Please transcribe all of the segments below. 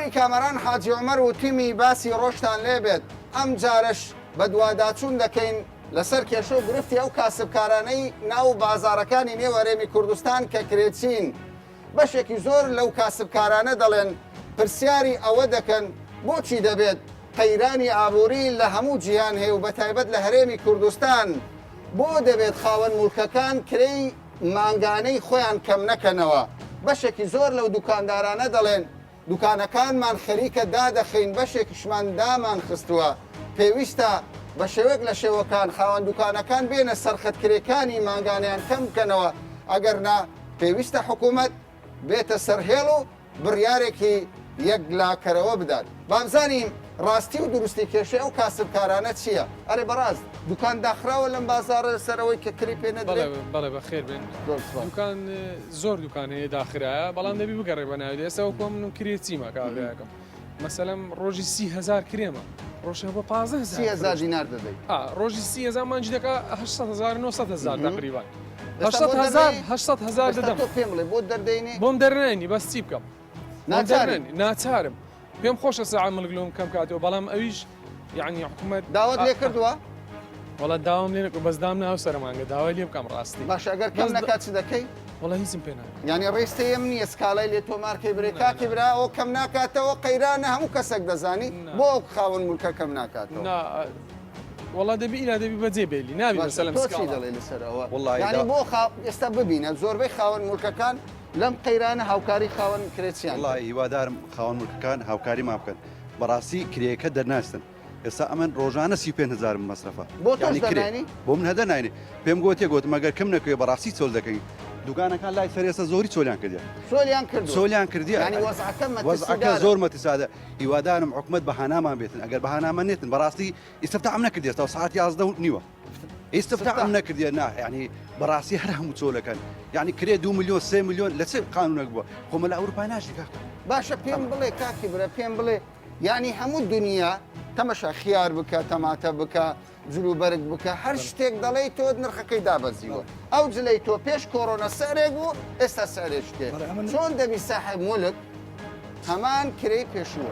جنابی کامەران حاجی عومەر و تیمی باسی ڕۆژتان لێبێت ئەم جارش بە دوواداچوون دەکەین لەسەر کێشە و گرفتی ئەو کاسبکارانەی ناو بازارەکانی نێو هەرێمی کوردستان کە کرێچین بەشێکی زۆر لەو کاسبکارانە دەڵێن پرسیاری ئەوە دەکەن بۆچی دەبێت قەیرانی ئابووری لە هەموو جیهان هەیە و بەتایبەت لە هەرێمی کوردستان بۆ دەبێت خاوەن موڵکەکان کرێی مانگانەی خۆیان کەم نەکەنەوە بەشێکی زۆر لەو دوکاندارانە دەڵێن دوکانەکانمان خەریکە دادەخەین بەشێکیشمان دامان خستووە پێویستە بە شێوەیەک لە شێوەکان خاوەن دوکانەکان بێنە سەرخەتکرێکانی مانگانیان کەم بکەنەوە ئەگەر نا پێویستە حکوومەت بێتە سەرهێڵ و بڕیارێکی یەک لاکەرەوە بدات بامزانیم ڕاستی و دروستی کێشەی ئەو کاسبکارانە چییە؟ ئەرێ بەڕاست دوکان داخراوە لەم بازارە لەسەرەوەی کە کری پێ نەدرێت؟ بەڵێ بەخێر بێن دوکان زۆر دوکان هەیە داخرایە بەڵام دەبی بگەڕێ بە ناوی ئێستا کۆم من کرێ چیمە کاگەکەم مەسەلەم ڕۆژی 30,000 کرێمە ڕۆژە بە 15,000 دینار دەدەیت ڕۆژی 30,000 مانجی دەکە 800,000 تقریبا 800,000 دەدەم پێم بڵێ بۆ دەردەینێ بۆم دەرنێنی بەس چی بکەم ناچارم پێم خۆشە ساعە ملگلۆم کەم کاتەوە بەڵام ئەویش یعنی حکوومەت داوت لێ کردووە؟ وڵا داوام لێ بەس دام ناو سەرمانگە داوای لێ بکەم ڕاستی باش ئەگەر کەم نەکات چ دەکەی؟ وڵا هیچم پێ ناکەم یعنی ڕێستەیەم نییە سکاڵای لێ تۆمارکەی برێ کاکی برا ئەو کەم ناکاتەوە قەیرانە هەموو کەسێک دەزانی بۆ ئەو خاوەن مولکە کەم ناکاتەوە وڵا دەبی ئیلا دەبی بەجێ بێلی نابی مەسەلەم تۆچی دەڵێ لەسەرەوە ینی بۆ ئێستا ببینە زۆربەی خاوەن مولکەکان لەم قەیرانە هاوکاری خاوەن کرێچیان وڵی هیوادارم خاوەن مولکەکان هاوکاری ما بکەن بەڕاستی کرێەکە دەرناستن ئێستا ئەمن ڕۆژانە 35,000 مەسرفە بۆ بۆ من هەدەناینێ پێم گوتێ گوتم ئەگەر کەم نەکوێ بەڕاستی چۆل دەکەی دوکانەکان لای سەر ئێستا زۆری چۆلیان کردیان چۆلیان کردی وەزعەکە زۆر مەتیسادە هیوادارم حکومەت بەهانامان بێتن ئەگەر بەهانامان نێتن بەڕاستی ئیستفتاحم نەکردێتەوە ساعت 11:30 ئیستفتاحم نەکردیە نا یعنی بەڕاستی هەر هەموو چۆلەکەن یعنی کرێ 2 ملیۆن 3 ملیۆن لە چه قانونێک بووە خۆمە لە ئەوروپا ناشی کاکە باشە پێم بڵێ کاکی برە پێم بڵێ یعنی هەموو دنیا تەمەشا خیار بکە تەماتە بکە جلوبەرگ بکە هەر شتێک دەڵێی تۆ نرخەکەی دابەزیوە ئەو جلەی تۆ پێش کۆڕۆنە سەرێک بوو ئێستا سەرێشتێ چۆن دەبی ساحب مولک هەمان کرێی پێشووە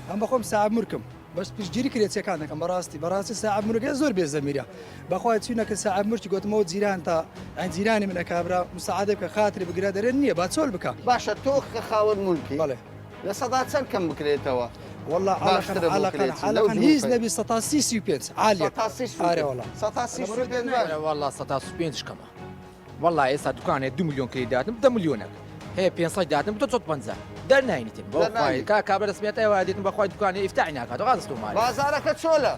ئەم بەخۆم ساعب مرکم بەس پشتگیری کرێچەکان دەکەم بەڕاستی ساعب مرگە زۆر بێزەمیرە بەخوای چوونەکە ساعب مرچی گوتمەوە جیران تا ئەنجیرانی منە کابرا مساعدە بکە خاتری بگرە دەرێن نییە با چۆل بکە باشە تۆ خاوەن مولکی بەڵێ لە سەدا چەند کەم بکرێتەوە والله علاقة هيز نبي 65 عالية والله 65 كما والله ئێستا دوکانێ 2 ملیۆن کری داتم 10 ملیۆنێک هەیە 500 داتم 250 دەرناینیتن بۆ کابرا دەسمێت ئەوە دێتم بەخوای دوکانی ئیفتاحی ناکات غازستۆمال بازارەکە چۆلە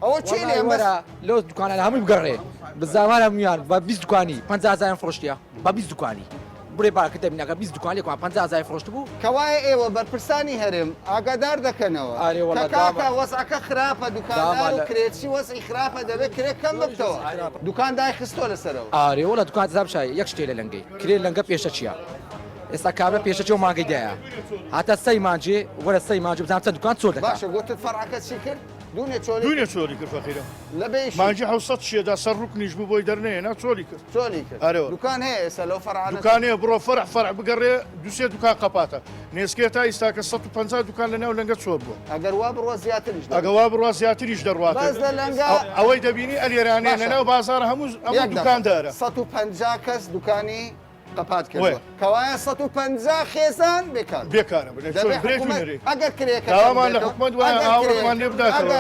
ئەوە چی لەو دوکانە هەمووی بگەڕێ بزاوانە میان بە 20 دوکانی 50,000 فرۆشتیە بە 20 دوکانی بڕێ باکە دەبینەکە 20 دوکانی 50,000 فرۆشت بوو کەوایە ئێوە بەرپرسانی هەرێم ئاگادار دەکەنەوە کاکە وەزعەکە خراپە دوکاندار و کرێچی وەزعی خراپە دەبێت کرێ کەم بکەوە دوکاندای خستۆ لەسەرەوە ئارێ وڵە دوکان زابشای یەک شتێ لە لەنگەی کرێ لەنگە پێشە چییە ئێستا کابرا پێشە چێ و مانگەی دایە هاتە سەی مانجێ وەرە سەی مانجێ بزانام چەند دوکان چۆل دەکات باشە گوتت فەرعەکە چی کرد دوونێ چۆلی کرد فەقیرە مانجی 700 شێدا سەر ڕوکنیش بوو بۆی دەرنێنا چۆلی کرد دوکان هەیە ئێستا لەو فەرعانە دوکانەیە بڕۆ فەرع بگەڕێ دوسێ دوکان قەپاتە نێسکێت تا ئێستاکە 150 دوکان لە ناو لەنگە چۆر بووە ئەگەر وا بڕۆ زیاتریش ئەگەوا بڕوا زیاتریش دەڕواتە ئەوەی دەبینی ئەلێرانەیە لەناو بازارە هەموو دوکاندارە 150 کەس دوکانی قەپات کردووە کەوایە 150 خێزان بێکارە ئەگەر کرێکەمان لە حکومەت وایە ئاوڕمان لێ بداتەوە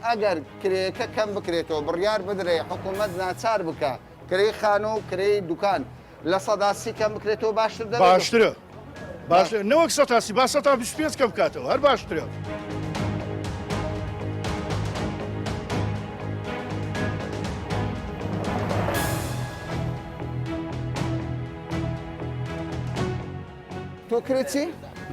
ئەگەر کرێکە کەم بکرێتەوە بڕیار بدرێ حکومەت ناچار بکە کرێی خانە و کرێی دوکان لە سەداسی کەم بکرێتەوە باشتر باشترە نەوەک سەتاسی با 125 کەم بکاتەوە هەر باشترە تۆ کرێتی؟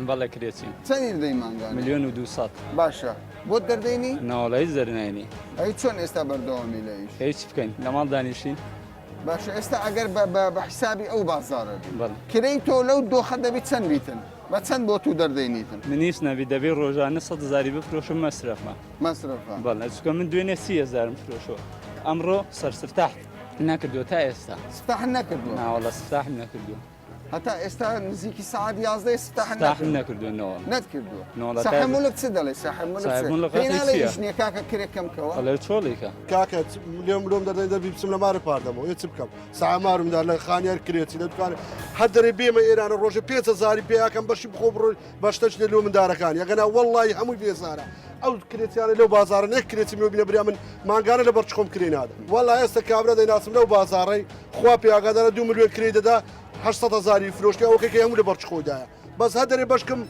بەڵێ کرێتی چەندی دەدەی مانگان؟ 1,200,000 باشە بۆ دەردەینی؟ ناوەڵی زەرناینی ئەی چۆن ئێستا بەردەوامی لەیش؟ هیچ بکەین لە ماڵ دانیشین باشە ئێستا ئەگەر بە حسابی ئەو بازارە کرەی تۆ لەو دۆخە دەبی چەند بیتن بە چەند بۆ تو دەردەینیتن منیش نەبی دەبێ ڕۆژانە 100,000 بفرۆشم مەسرفمە بەڵێ چکە من دوێنێ 30,000 فرۆشەوە ئەمڕۆ سەرسفتاح نەکردووە تا ئێستا سفتاح نەکردووە ناوەڵە سفتاح نەکردووە هەتا ئێستا نزیکی سعات 11 ستاحل نەکردوێنەوە نەکردووە ساحمولک چ دەڵێ ساحمولژنیە کاکە کرێکەمکەوە ئەڵێ چۆڵێکە کاکە ملێم دەدەی دەبی بچم لە مارە پاردەمەوە چ بکەم سامارمدا لە خانیار کرێتی لە دوکان هەر دەرێ بێمە ئێرانە ڕۆژە 5,000 پێیاکەم بەشی بخۆ بڕۆ بەشتەش لە لۆ مندارەکان یەگەنا وەڵڵی هەمووی بێزارە ئەو کرێتیانە لەو بازارە نەک کرێتی مێ بینە بریا من مانگانە لە بەرچخۆم کرێ نادە وەڵڵی ئێستا کابرا دەیناسم لەو بازاڕی خوا پێیاگادارە 2 ملیۆن کرێ دەدا 800,000 فرۆشتی ئەوکەکە هەموو لە بەرچخۆدایە بەس هەر دەرێ بەشکم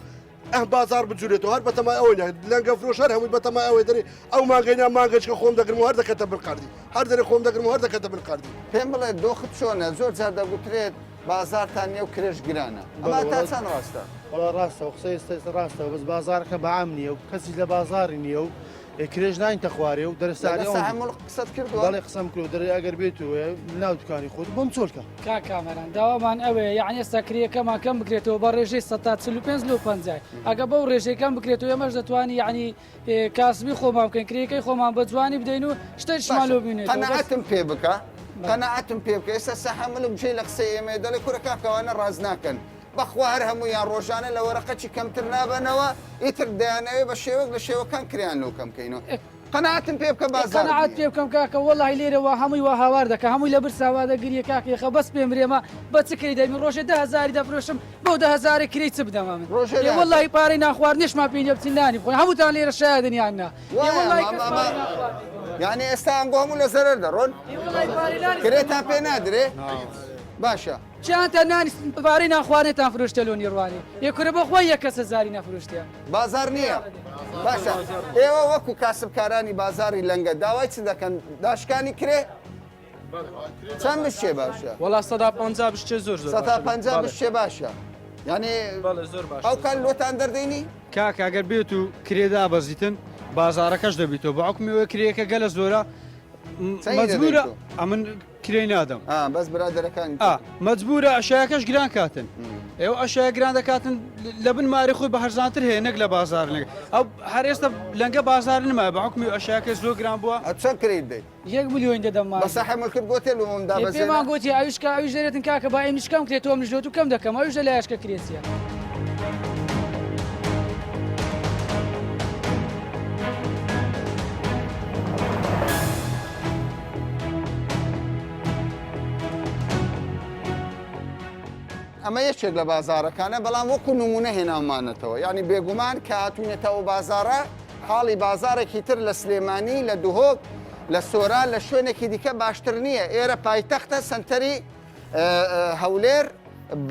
بازار بجورێتەوە هەر بەتەما ئەوەی لەنگە فرۆش هەر هەمووی بەتەما ئەوەی دەرێ ئەو ماگەینا ماگەچکە خۆم دەگرم و هەر دەکەتە بنقاردی هەر دەرێ خۆم دەگرم و هەر دەکەتە بنقاردی پێم بڵێ دۆخت چۆنە زۆر جار دەگوترێت بازارتان نیە و کرێژ گرانە ئەمە تا چەند ڕاستە وڵا ڕاستە و قسەی ڕاستەوە بەس بازارەکە بەعام نییە و کەسی لە بازاری نییە و کرێژ ناینتە خوارێ و دەرەساحمڵ قسەت کردووە بەڵێ قسەم کرد دەرێ ئەگەر بێت و ناو دوکانی خۆت بۆم چۆلکە کامەران داوامان ئەوەیە یعنی ئێستا کرێکەمان کەم بکرێتەوە بە ڕێژەی 145 ئەگە بەو ڕێژەکەم بکرێتەوە ئێمەش دەتوانانی یعنی کاسبی خۆمان بکەین کرێکەی خۆمان بە جوانی بدەین و شتێک شمالۆ بینێت قەنەعەتم پێ بکە قەنەعەتم پێ بکە ئێستا ساحمڵم جێ لە قسەی ئێمە دەڵێ کوورە کاکەوانە ڕاز ناکەن بەخوا هەر هەمویان ڕۆژانە لە وەرەقەچی کەمتر نابنەوە ئیتر دەیانەوێ بە شێوەک لە شێوەکان کریان لەو کەم بکەینەوە قەنەعەتم پێ بکە بازار قەنەعەت پێ بکەم کاکە وەڵی لێرەوە هەمووی وا هاوار دەکە هەمووی لە برساوا دەگریە کاکەیەخە بەس پێم برێمە بە چکەی دەبین ڕۆژێ 10,000 دەفرۆشم بۆ 10,000 کری چ بدەمە من وەڵی پارەی ناخواردنیشمان پێ بچین نانی بخۆین هەمووتان لێرە شایدنیاننا یعنی ئێستا ئەنگۆ هەموو لە زەرەر دەڕۆن کرێتان پێ نادرێ باشە چیانتە نانی پارەی ناخواردنێتان فرۆشتە لۆ نیڕوانی یەکورە بەخۆی 1,000 نەفرۆشتیە بازار نییە باشە ئێوە وەکو کاسبکارانی بازاری لەنگە داوای چ دەکەن داشکانی کرێ چەند بشتێ باشە وەڵا 150 بشتێ زۆر 150 بشتێ باشە یعنی ئەو کار لۆتان دەردەینی کاک ئەگەر بێت و کرێدا بەزیتن بازارەکەش دەبیتەوە بە حکومیەوە کرێەکە گەلە زۆرە مەجبورە ئەمن کرێ نادەم بەس برادەرەکان مەجبورە ئەشایەکەش گران کاتن ئێوە ئەشایە گران دەکاتن لە بن ماری خۆی بە هەرزانتر هەیە نەک لە بازار لەگە ئەو هەر ئێستا لەنگە بازار نمە بە حکومی ئەشایەکە زۆر گران بووە چەند کرێت دەیت 1 ملیۆن دەدەم بەسە هەمڵکرد بۆ تێلومدا پێمان گوتی ئاویشکە ئەویش دەرێتن کاکە با ئێمیشکەم کرێتەوە منژۆت و کەم دەکەم ئەویش لە لایشکە کرێسیە ئەمە یەکێک لە بازارەکانە بەڵام وەکو نمونە هێناومانەتەوە یعنی بێگومان کە هاتوونێتەوە بازارە حاڵی بازارێکی تر لە سلێمانی لە دوهۆک لە سۆرا لە شوێنێکی دیکە باشتر نییە ئێرە پایتەختە سنتەری هەولێر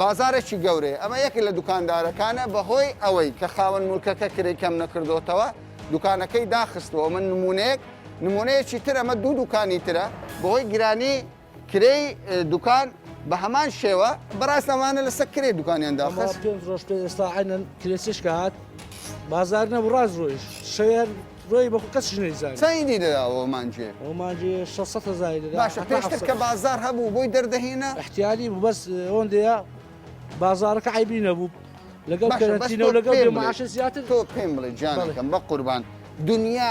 بازارێکی گەورەیە ئەمە یەکی لە دوکاندارەکانە بەهۆی ئەوەی کە خاوەن مولکەکە کرێی کەم نەکردوتەوە دوکانەکەی داخستەوە من نمونەیەکی تر ئەمە دوو دوکانی ترە بەهۆی گرانی کرێی دوکان بە هەمان شێوە بەڕاست ئەمانە لەسەر کرێ دوکانیان داخست ڕۆژ پێ ئێستا عینەن کرێسیشکە هات بازار نەبوو ڕاز ڕۆیش شەوێن ڕۆی بەخۆ کەس نەیزانێت چەندی دەداوە مانجێ ئەومانجێ 600,000 باشە پێشتر کە بازار هەبوو بۆی دەردەهێنا احتیالی بوو بەس ئەوەندەیە بازارەکە عیبی نەبوو لەگەڵ کەرەنتینە و لەگەڵ معاشە زیاتر تۆ پێم بڵێ جانەکەم بە قوربان دنیا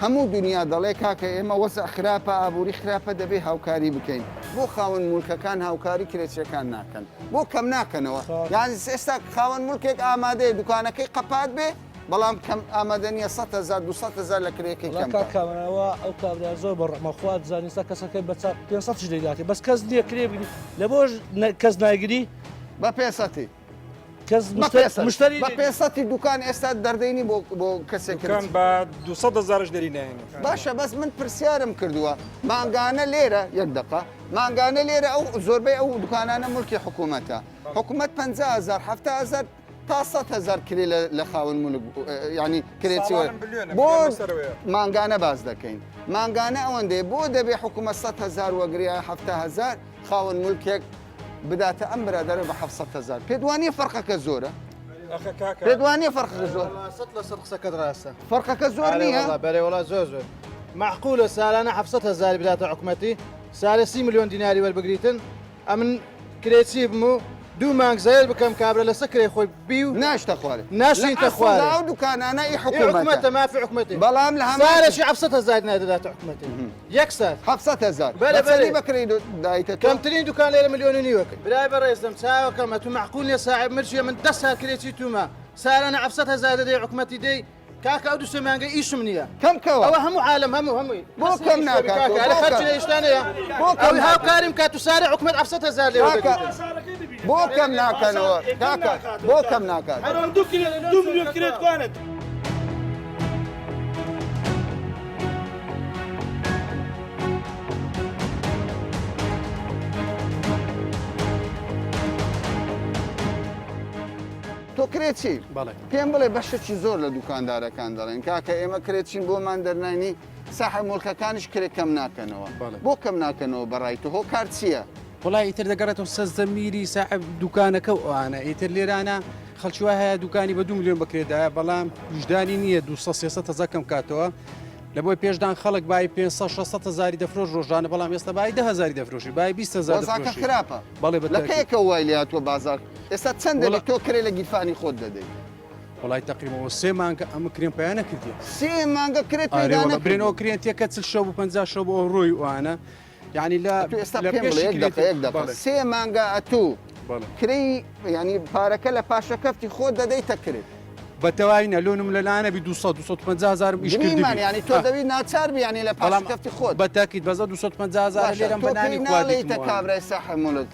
هەموو دنیا دەڵێ کاکە ئێمە وەزع خراپە ئابووری خراپە دەبێ هاوکاری بکەین بۆ خاوەن مولکەکان هاوکاری کرێچەکان ناکەن بۆ کەم ناکەنەوە یان ئێستا خاوەن مولکێک ئامادەیە دوکانەکەی قەپات بێ بەڵام کەم ئامادە نیە 100,000 200,000 لە کرێکەی کەمەوە ئەو کابرا زۆر بە ڕەحمەخوات زانیستا کەسەکەی بە 500 دەیداتی بەس کەس نییە کرێ بگری لە بۆ کەس ناگیری بە 500 مشتری بە 500 دوکان ئێستا دەردەینی بۆ کەسێک بە 200,000 دەری ناێنێ باشە بەس من پرسیارم کردووە مانگانە لێرە یەک دقە مانگانە لێرە ئەو زۆربەی ئەو دوکانانە مولکی حکوومەتە حکوومەت 50,000 70,000 تا 100,000 کرێ لە خاوەن مولک ینی کرێتی بۆ مانگانە باز دەکەین مانگانە ئەوەندەیە بۆ دەبێ حکوومەت 100,000 وەگریا 70,000 خاوەن مولکێک بداتە ئەم برادەرە بە 700,000 پێدوانی فەرقەکە زۆرە پێدوانی فەرقەکە زۆر قسەکەت ڕاستە فەرقەکە زۆر نییە بەرێوەڵا زۆر معقولە سالانە 700,000 بداتە حکوومەتی سالە 30 ملیۆن دیناری وەربگریتن ئەمن کرێتی بم و دوو مانگ زەیل بکەم کابرا لە سەکرێ خۆی بی و ناشتە خوارێ ناشتە خوارێ ئەو دوکانانە حکوومەتە مافی حکوومەتی بەڵام لە سارێکی 700,000 نادەداتە حکوومەتی یەک سەر 700,000 بەلە بەری بەکڕی دایتە کەمترین دوکان لێرە ملیۆنی نیوەکە برای بەڕێزم چاوەکەمە تو معقول نیە ساحب مرچیە من 10 سال کرێکی تومە سارانە 700,000 دەدەی حکوومەتی دەی کاکە ئەو دوو سێمانگە ئیشم نییە کەمکەوە ئەوە هەموو عالم هەمووی بۆ کەم ناکات خەرچ لە ئیشتانەیە ئەوی هاوکاریم کات و سارە حکوومەت 700,000 لێ بۆ کەم ناکەنەوە کاکە بۆ کەم ناکات 2 ملیۆن کرێت کوانێت تۆ کرێتی پێم بڵێ بەشێکی زۆر لە دوکاندارەکان دەڵێن کاکە ئێمە کرێتچین بۆمان دەرنانی ساحە مڵکەکانیش کرێت کەم ناکەنەوە بۆ کەم ناکەنەوە بەڕای تۆ هۆ کار چییە؟ وڵای ئیتر دەگەڕێتەوە سەرزەمیری ساحب دوکانەکە و ئەوانە ئیتر لێرانە خەڵکی وای هەیە دوکانی بە 2 ملیۆن بەکرێدایە بەڵام وجدانی نییە 200-300 کەم کاتەوە لە بۆی پێشدان خەڵک بای 500-600 دەفرۆش ڕۆژانە بەڵام ئێستا بای 10,000 دەفرۆشی بای 20,000 وەزاکە خراپە بەڵێ لەکەیەکە وای لە هاتووە بازار ئێستا چەندە تۆ کرێ لە گیرفانی خۆت دەدەیت وڵای تقریبەوە 3 مانگە ئەمە کرێن پایان نەکردی 3 مانگە کرێت برێنەوە کرێن تێکە 40 شەو و 50 شەو بۆ ڕۆی وانە یعنی ئێستا پێ 3 مانگە ئەتوو کری ینی پارەکە لە پاشەکەفتی خۆت دەدەیتە کرێت بەتەواوی نەلۆنم لەلانە بی 200-250,000 ئیشکردمان ینی تۆ دەوی ناچار بیانی لە پاشەکەفتی خۆت بەتاکیت بەزە 250,000 لێرەم بەنانی ناڵێتە کابرای ساحە مولک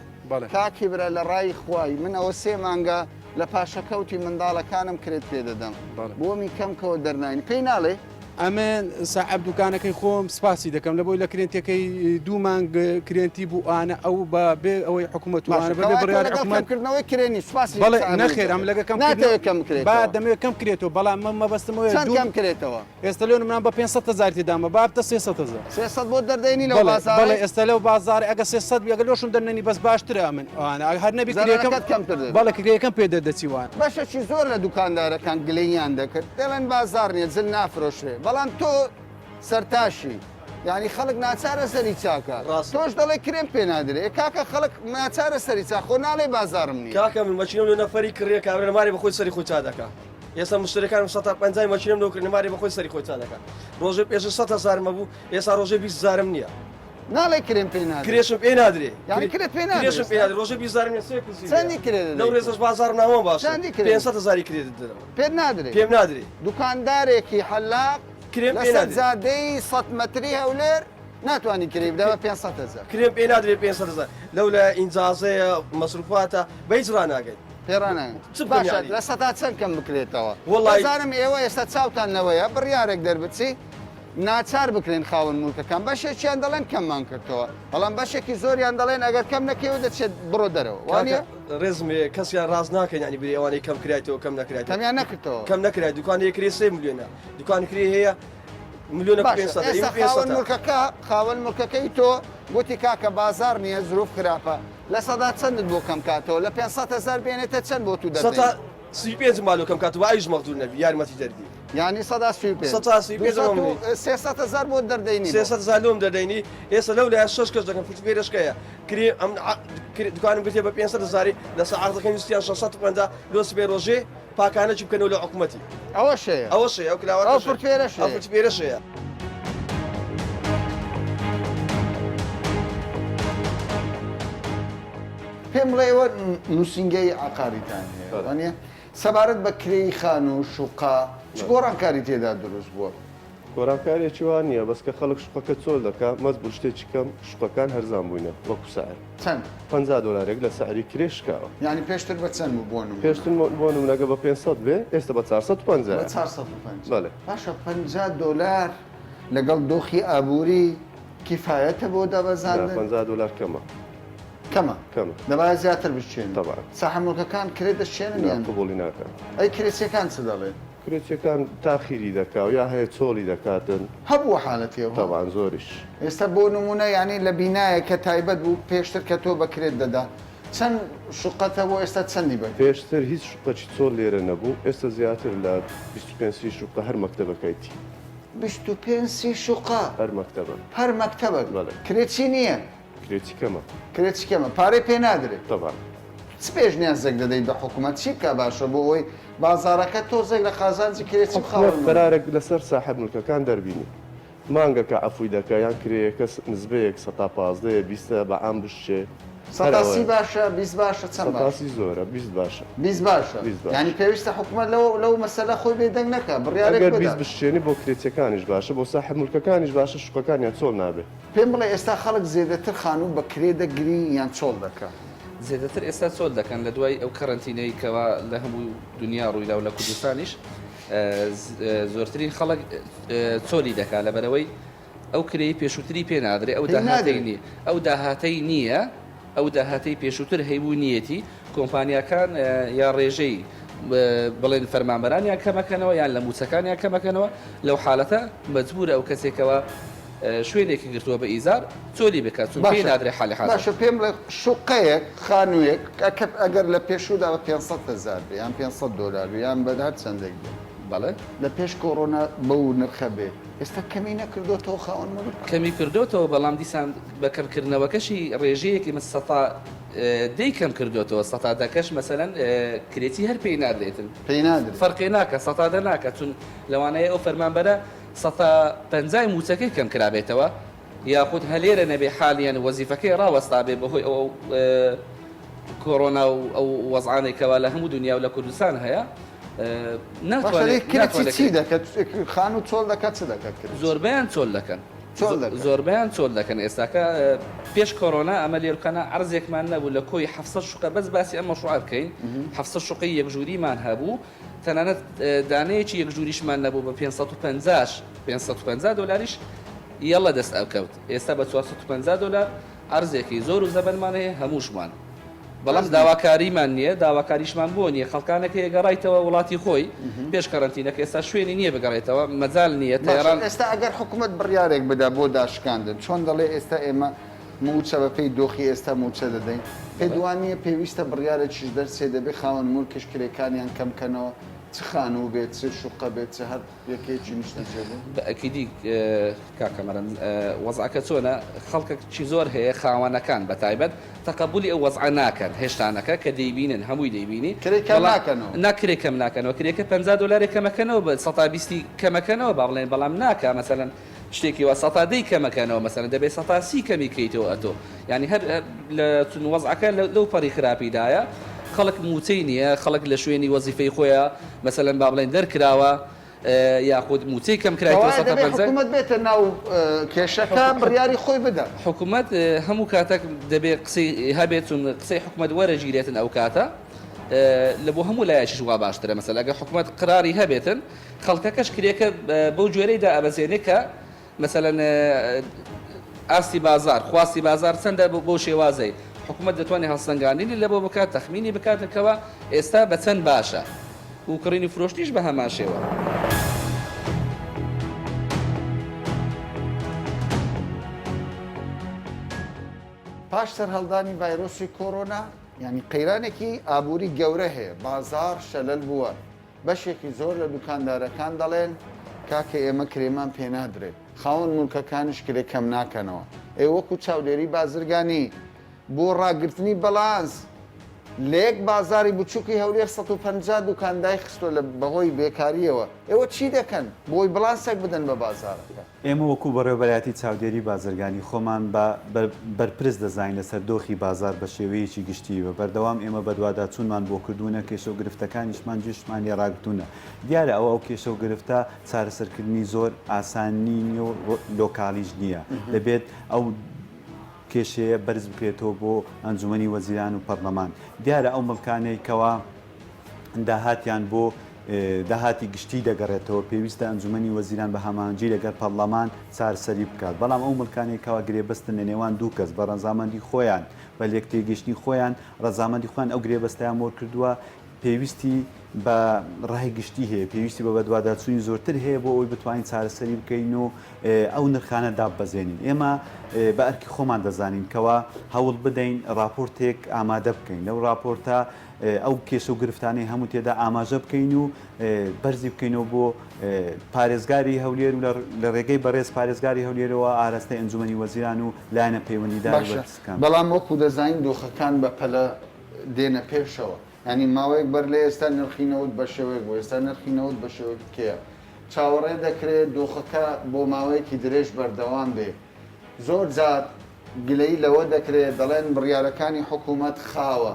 کاکی برە لە ڕای خوای من ئەوە 3 مانگە لە پاشەکەوتی منداڵەکانم کرێت پێ دەدەم بۆمی کەمکەوە دەرناین پێی ناڵێ ئەمن ساحب دوکانەکەی خۆم سپاسی دەکەم لە بۆی لە کرێنتەکەی 2 مانگ کرێنتی بوو ئاە ئەو بە بێ ئەوەی حکوومەتوانە بە بڕیارکردنەوەی کرێنی سپاسی بەڵێ نەخێر ئەم لەگەکەم کەم کرێت با دەمەوێت کەم کرێتەوە بەڵام من مەبەستمەوە کەم کرێتەوە ئێستا لێن منان بە 500,000 دامە بابتە 300,000 300 بۆ دەردەینی لە بازار بەڵێ ئێستا لەو بازارە ئەگە 300 بیەگە لۆشم دەرنەنی بەس باشترە من هەر نەبی بەڵێ کرێکەم پێ دەدەچیوان بەشێکی زۆر لە دوکاندارەکان گلەیان دەکرد دەڵێن بازار نیە جل نافرۆشێ بەڵام تۆ سەرتاشی ینی خەڵک ناچارە سەری چاکە تۆش دەڵێ کرێم پێ نادرێ کاکە خەڵک ناچارە سەری چا خۆ ناڵێ بازارم نیە کاکە من مەچینم لە نەفەری کڕێ کابرا ماری بەخۆی سەری خۆی چا دەکا ئێستا مشتەکانم 150 مەچینم لەکردن ماری بەخۆی سەری خۆی چا دەکا ڕۆژێ پێش 100,000 مەبوو ئێستا ڕۆژێ 20,000 نییە ناڵێ کرێم پێ نادرێ کرێشم پێ نادرێ یعنی کرێت پێ نادرێ کرێشم پێ نادرێ ڕۆژێ 20,000 نییە سێ کسی چەندی کرێت لەو ڕێزەش بازار ناوە باش 500,000 کرێت پێ نادرێ پێم نادرێ دوکاندارێکی حەلاق کرێم پێ نادرێ زادەی 100 مەتری هەولێر ناتوانانی کرێ بدەوە 500,000 کرێم پێ نادرێ 500,000 لەو لە ئینجازەیە مەسروفاتە بەیج ڕناگەیت پێڕانە لە سەتا چەند کەم بکرێتەوە وەڵازانم ئێوە ئێستا چاوتانەوەیە بڕیارێک دەربچی ناچار بکرێن خاون مولکەکان بەشێکیان دەڵێن کەممان کردەوە بەڵام بەشێکی زۆریان دەڵێن ئەگەر کەم نەکەوە دەچێت بڕۆ دەرەوە وانە ڕێزمێ کەسیان ڕاز ناکەن ینی بری ئەوانەی کەم کرایەوە کەم نەکرێت کەمیان نەکردەوە کەم نەکرێت دوکانی کرێ 3 ملیۆنە دوکانی کرێ هەیە خاوەن مڵکەکەی تۆ گوتی کاکە بازار نییە زروف خراپە لە سەدا چەندت بۆ کەم کاتەوە لە 500,000 بێنێتە چەند بۆ تو دەدەیت 35 مالۆ کەم کاتەوە ئایش مەغدور نەبی یارمەتی دەردی ینی 300,000 بۆ دەردەینی 300,000 لۆم دەردەینی ئێستا لەو لە 6 کەس دەکەم فوتبێرشکەیە کرێ ئەم دوکانم گوتێ بە 500,000 لە سەعاتەکەی ویستیان 650 لۆ سبێ ڕۆژێ پاکانەی بکەنەوە لە حکوومەتی ئەوە شەیە ئەوە شەیە ئەو کلاوە فوتبێرشەیە پێم بڵێەوە نووسنگەی عقاریتان هەیە سەبارەت بە کرێی خان و شوقا چ گۆڕانکاری تێدا دروست بووە گۆڕانکارێکی وان نییە بەسکە خەڵک شوقەکە چۆل دەکا مەز بوو شتێکی کەم شوقەکان هەرزان بووینە وەکو سعر چەند $50 لە سعری کرێشکاوە ینی پێشتر بە چەند بوون پێشتر بۆ نمونەگە بە 500 بێ ئێستا بە 450 بەڵێ باشە $50 لەگەڵ دۆخی ئابووری کیفایەتە بۆ دەبەزاندن $50 کەمە کەمە دەبای زیاتر بچێن ساحەمەکەکان کرێت دەشێنن یان قبوڵی ناکەن ئەی کرێچەکان چ دەڵێن کرێچەکان تاخیری دەکا و یا هەیە چۆڵی دەکاتن هەبووە حالەتەوە تەوان زۆریش ئێستا بۆ نمونە ینی لە بینایە کە تایبەت بوو پێشتر کە تۆ بەکرێت دەدا چەند شوقەتە بۆ ئێستا چەندی بە پێشتر هیچ شوقەی چۆل لێرە نەبوو ئێستا زیاتر لە 25 شوقە هەر مەکتەبەکەیتی 25 شوقا هەر مەکتەبە کرێکی نییە کرێکی کەمە کرێکی کەمە پارەی پێ نادرێت تەوان پێشنیازێک دەدەیت بە حکوومەت چی بکە باشە بۆ ئەوەی بازارەکە تۆزێک لە قازانجی کرێتی حکومەت قەرارێک لەسەر ساحب ملکەکان دەربینی مانگەکە عەفوی دەکە یان کرێیەکە نزبەیەک 115 بە عام بشتێ 130 باشە 20 باشە چەند باشە زۆرە 20 باشە 20 باشە ینی پێویستە حکوومەت لەو مەسەلە خۆی بێدەنگ نەکە بڕیارێک ئەگەر 20 بشتێنی بۆ کرێچەکانیش باشە بۆ ساحب ملکەکانیش باشە شوقەکانیان چۆڵ نابێت پێم بڵێ ئێستا خەڵک زێدەتر خانوو بە کرێ دەگری یان چۆڵ دەکە زێدەتر ئێستا چۆل دەکەن لە دوای ئەو کەڕەنتینەی کەوا لە هەموو دنیا ڕوویدا و لە کوردستانیش زۆرترین خەڵک چۆلی دەکات لەبەرەوەی ئەو کرێی پێشووتری پێ نادرێ ئەو داهاتەی نییە ئەو داهاتەی نییە ئەو داهاتەی پێشووتر هەیبوو نیەتی کۆمپانیەکان یا ڕێژەی بڵێن فەرمانبەرانیان کەمەکەنەوە یان لە موچەکانیان کەمەکەنەوە لەو حالەتە مەجبورە ئەو کەسێکەوە شوێنێکی گرتووە بە ئیزار چۆلی بکات چون پێی نادرێ حالی حاضر باشە پێم لە شوقەیەک خانوویەک ئەگەر لە پێشوودا بە 500,000 یان $500 یان بەدار چەندێک بێ بەڵێ لە پێش کۆڕۆنا بەو نرخە بێ ئێستا کەمی نەکردوتەوە خاوەن کەمی کردوتەوە بەڵام دیسان بەکەمکردنەوەکەشی ڕێژەیەکی من سەتا دەی کەم کردوتەوە سەتادەکەش مەسەلەن کرێتی هەر پێی نادرێتن پێی نادرێت فەرقی ناکە سەتادە ناکە چون لەوانەیە ئەو فەرمانبەرە 150 موچەکەی کەم کرابێتەوە یاخود هەلێرە نەبێ حالیان وەزیفەکەی ڕاوەستا بێ بەهۆی ئەو کۆڕۆنا و ئەو وەزعانێکەوە لە هەموو دنیا و لە کوردستان هەیە چی دەکەت خان و چۆڵ دەکات چ دەکات زۆربیان چۆل دەکەن زۆربیان چۆل دەکەن ئێستاکە پێش کۆڕۆنا ئەمە لێرکەنە عرزێکمان نەبوو لە کۆی 700 شوقە بەس باسی ئەمە شوعار بکەین 700 شوقی یەکژووریمان هەبوو تەنانەت دانەیەکی یەکژووریشمان نەبوو بە 550 دلاریش یەڵە دەست ئەوکەوت ئێستا بە 450 دلار عرزێکی زۆر و زەبەنمان هەیە هەمووشمان بەڵام داواکاریمان نییە داواکاریشمان بۆ نییە خەڵکانەکە گەڕایتەوە وڵاتی خۆی پێش کەڕەنتینەکە ئێستا شوێنی نییە بگەڕێتەوە مەجال نییە تەیران ئێستا ئەگەر حکوومەت بڕیارێک بدا بۆ داشکاندن چۆن دەڵێ ئێستا ئێمە موچە بە پێی دۆخی ئێستا موچە دەدەین پێ دوانیە پێویستە بڕیارێکیش دەرسێ دەبێ خاوەن مولکش کرێکانیان کەمکەنەوە چ خانوو بێت چ شوقە بێت چ هەر یەکێکی نیشتەجێبوو بەئەکیدی کاکەمەرن وەزعەکە چۆنە خەڵکێکی زۆر هەیە خاوەنەکان بە تایبەت تەقەبولی ئەو وەزعە ناکەن هێشتانەکە کە دەیبینن هەمووی دەیبینی ناکرێ کەم ناکەنەوە کرێکە 50 دلار کەمەکەنەوە بە 120 کەمەکەنەوە با بڵێن بەڵام ناکە مەسەلەن شتێکی وە 100 کەمەکەنەوە مەسەلەن دەبێت 130 کەمی کەیتەوە ئەتۆ ینی هەر لە وەزعەکە لەو پەڕی خراپیدایە خەڵک موچەی نییە خەڵک لە شوێنی وەزیفەی خۆیان مەسەلەن با بڵێن دەرکراوە یاخود موچەی کەم حکوومەت بێتە ناو کێشەکە بڕیاری خۆی بدە حکوومەت هەموو کاتێک دەبێت قسەی هەبێت چون قسەی حکوومەت وەرەگیرێتن ئەو کاتە لە بۆ هەموو لایەکیش وا باشترە مەسەلا ئەگە حکوومەت قراری هەبێتن خەڵکەکەش کرێکە بەو جۆرەیدا ئەبەزێنێ کە مەسەلەن ئاستی بازار خواستی بازار چەندە بۆ شێوازەی حکوومەت دەتوانێت هەڵسەنگاندنی لە بۆ بکات تەخمینی بکاتەکەوە ئێستا بە چەند باشە و کڕینی فرۆشتیش بە هەمان شێوە. پاش سەرهەڵدانی ڤایرۆسی کۆڕۆنا ینی قەیرانێکی ئابووری گەورە هەیە بازار شەلەل بووە بەشێکی زۆر لە دوکاندارەکان دەڵێن کاکە ئێمە کرێمان پێنادرێت خاوەن مولکەکانش کرێ کەم ناکەنەوە ئێ وەکو چاودێری بازرگانی بۆ ڕاگررتنی بەڵانس لێک بازاری بچووکی هەولێر 150 دوکاندای خستۆ لە بەهۆی بێکاریەوە ئێوە چی دەکەن بۆی بڵانسێک بدەن بە بازارەکە ئێمە وەکو بەڕێوەبەرەتی چاودێری بازرگانی خۆمان بەرپرس دەزانین لەسەر دۆخی بازار بە شێوەیەکی گشتیوە بەردەوام ئێمە بەدوادا چونمان بۆ کردوونە کێشە و گرفتەکانیشمان جێشمانی ڕاگرتوونە دیارە ئەو کێشە و گرفتە چارەسەرکردنی زۆر ئاسانی و لۆکالیش نییە دەبێت ئەو کێشەیە بەرز بکرێتەوە بۆ ئەنجومەنی وەزیران و پەرلەمان دیارە ئەو مڵکانەی کەوا داهاتیان بۆ داهاتی گشتی دەگەڕێتەوە پێویستە ئەنجومەنی وەزیران بە هەمانجی لەگەر پەرلەمان چارەسەری بکات بەڵام ئەو مڵکانەی کەوا گرێبەستن لە نێوان دوو کەس بە ڕەزامەندی خۆیان بە لێکتێگەشتنی خۆیان ڕەزامەندی خۆیان ئەو گرێبەستیان مۆر کردووە پێویستی بە ڕای گشتی هەیە پێویستی بە بەدواداچوونی زۆرتر هەیە بۆ ئەوی بتوانین چارەسەری بکەین و ئەو نرخانە داببەزێنین ئێمە بە ئەرکی خۆمان دەزانین کەوا هەوڵ بدەین راپۆرتێک ئامادە بکەین لەو راپۆرتە ئەو کێشە و گرفتانەی هەموو تێدا ئاماژە بکەین و بەرزی بکەینەوە بۆ پارێزگاری هەولێر و لە ڕێگەی بەڕێز پارێزگاری هەولێرەوە ئاراستەی ئەنجومەنی وەزیران و لایەنە پەیوەندیدار بەڵام وەکو دەزانین دۆخەکان بە پەلە دێنە پێشەوە ینی ماوەیەک بەر لە ئێستا نرخینەوت بە شێوەیەک بۆ ئێستا نرخینەوت بە شێوەیەک کێە چاوەڕێ دەکرێت دۆخەکە بۆ ماوەیەکی درێژ بەردەوام بێ زۆر جار گلەی لەوە دەکرێت دەڵێن بڕیارەکانی حکوومەت خاوە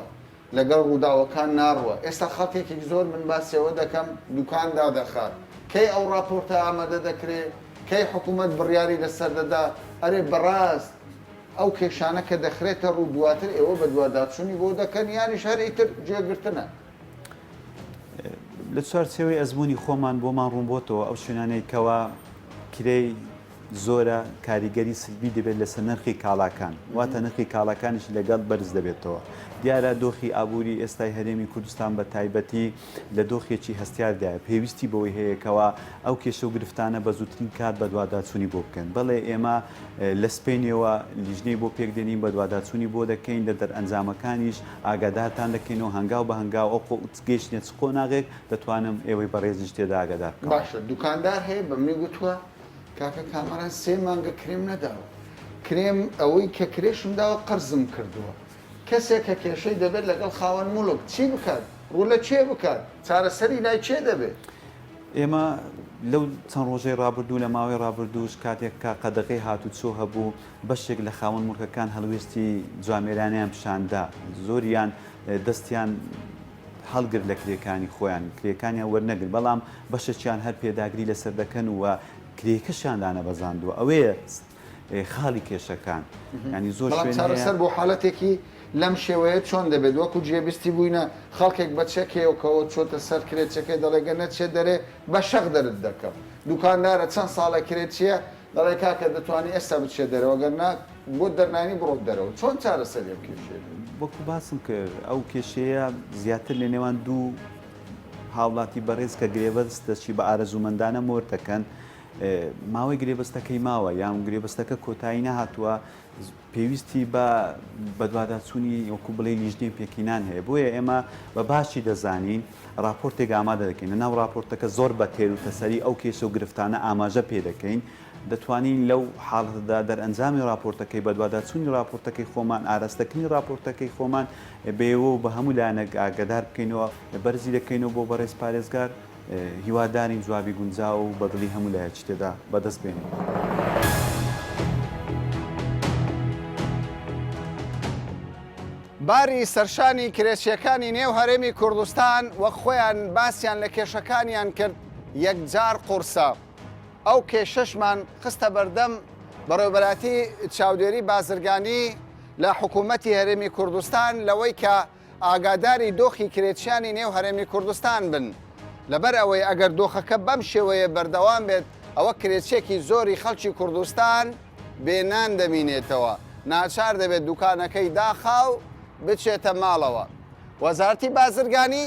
لەگەڵ ڕووداوەکان ناڕوە ئێستا خەڵکێکی زۆر من باسیەوە دەکەم دوکاندا دەخات کەی ئەو راپۆرتە ئامادە دەکرێت کەی حکوومەت بڕیاری لەسەر دەدا ئەرێ بەڕاست ئەو کێشانە کە دەخرێتە ڕوو دواتر ئێوە بە دوواداچوونی بۆ دەکەن یانیش هەر ئیتر گوێگرتنە لە چوارچێوەی ئەزمموی خۆمان بۆمان ڕوون بۆتەوە ئەو شوێنانەی کەوا کرێی زۆرە کاریگەری سلبی دەبێت لەسەر نرخی کاڵاکان واتە نرخی کاڵاکانیش لەگەڵ بەرز دەبێتەوە دیارە دۆخی ئابووری ئێستای هەرێمی کوردستان بە تایبەتی لە دۆخێکی هەستیاردایە پێویستی بەوەی هەیەکەوە ئەو کێشە و گرفتانە بە زووترین کات بە دوواداچوونی بۆ بکەن بەڵێ ئێمە لە سپێنیەوە لیژنەی بۆ پێکدێنین بە دوواداچوونی بۆ دەکەین لە دەرئەنجامەکانیش ئاگادارتان دەکەینەوە هەنگاو بە هەنگاو ئەو گەیشتێت چ قۆناغێک دەتوانم ئێوەی بەڕێزیش تێدا ئاگادار بکەم باشە دوکاندار هەیە بە منی گوتووە کاکە کامەران 3 مانگە کرێم نەداوە کرێم ئەوەی کە کرێشم داوە قەرزم کردووە کەسێک کە کێشەی دەبێت لەگەڵ خاوەن مڵک چی بکات ڕوو لە چێ بکات چارەسەری لای چێ دەبێت ئێمە لەو چەند ڕۆژەی ڕابردوو لە ماوەی ڕابردووش کاتێک کا قەدەقەی هاتوچۆ هەبوو بەشێک لە خاوەن مڵکەکان هەڵوێستی جوامێرانیان پیشاندا زۆریان دەستیان هەڵگر لە کرێکانی خۆیان کرێکانیان وەرنەگرن بەڵام بەشێکیان هەر پێداگری لەسەر دەکەن و کرێکەشیاندانە بەزاندووە ئەوەیە خاڵی کێشەکان ینی زۆر چارەسەر بۆ حاڵەتێکی لەم شێوەیە چۆن دەبێت وەکو جێبیستی بووینە خەڵکێک بە چەکێوکەوە چۆتە سەر کرێچەکەی دەڵێگە نەچێت دەرێ بە شەق دەرت دەکەم دوکاندارە چەند ساڵە کرێت چییە دەڵێ کاکە دەتوانانی ئێستا بچێت دەرەوە گەرنا بۆ دەرنانی بڕۆت دەرەوە چۆن چارەسەر لێم کێشێ وەکو باسم کرد ئەو کێشەیە زیاتر لە نێوان دوو هاوڵاتی بەڕێز کە گرێبەستەچی بە ئارەزوومەندانە مۆر دەکەن ماوەی گرێبەستەکەی ماوە یان گرێبەستەکە کۆتایی نەهاتووە پێویستی بە دوواداچوونی وەکو بڵێ لیژنەی پێکینان هەیە بۆیە ئێمە بە باشی دەزانین راپۆرتێک ئامادە دەکەین لە ناو راپۆرتەکە زۆر بە تێر و تەسەری ئەو کێشە و گرفتانە ئاماژە پێ دەکەین دەتوانین لەو حاڵەتدا دەرئەنجامی راپۆرتەکەی بە دوواداچوونی راپۆرتەکەی خۆمان ئاراستەکردنی راپۆرتەکەی خۆمان بێەوە و بە هەموو لایەنە ئاگادار بکەینەوە بەرزی دەکەینەوە بۆ بەڕێز پارێزگار هیوادارین جوابی گونجاو و بەدڵی هەموو لایەکی تێدا بەدەست بێنین. باری سەرشانی کرێچیەکانی نێو هەرێمی کوردستان وەک خۆیان باسییان لە کێشەکانیان کرد یەکجار قورسە ئەو کێشەشمان خستە بەردەم بەڕێوەبەراتی چاودێری بازرگانی لە حکوومەتی هەرێمی کوردستان لەوەی کە ئاگاداری دۆخی کرێچیانی نێو هەرێمی کوردستان بن لەبەر ئەوەی ئەگەر دۆخەکە بەم شێوەیە بەردەوام بێت ئەوە کرێچێکی زۆری خەڵکی کوردستان بێنان دەمینێتەوە ناچار دەبێت دوکانەکەی داخاو بچێتە ماڵەوە وەزارەتی بازرگانی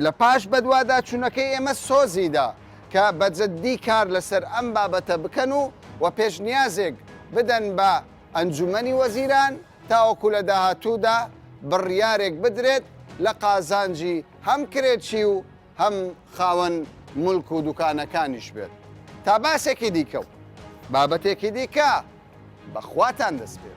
لە پاش بەدواداچوونەکەی ئێمە سۆزیدا کە بەجددی کار لەسەر ئەم بابەتە بکەن و پێشنیازێک بدەن بە ئەنجومەنی وەزیران تاوەکو لە داهاتوودا بڕیارێک بدرێت لە قازانجی هەم کرێچی و هەم خاوەن ملک و دوکانەکانیش بێت تا باسێکی دیکە و بابەتێکی دیکە بەخواتان دەست پێ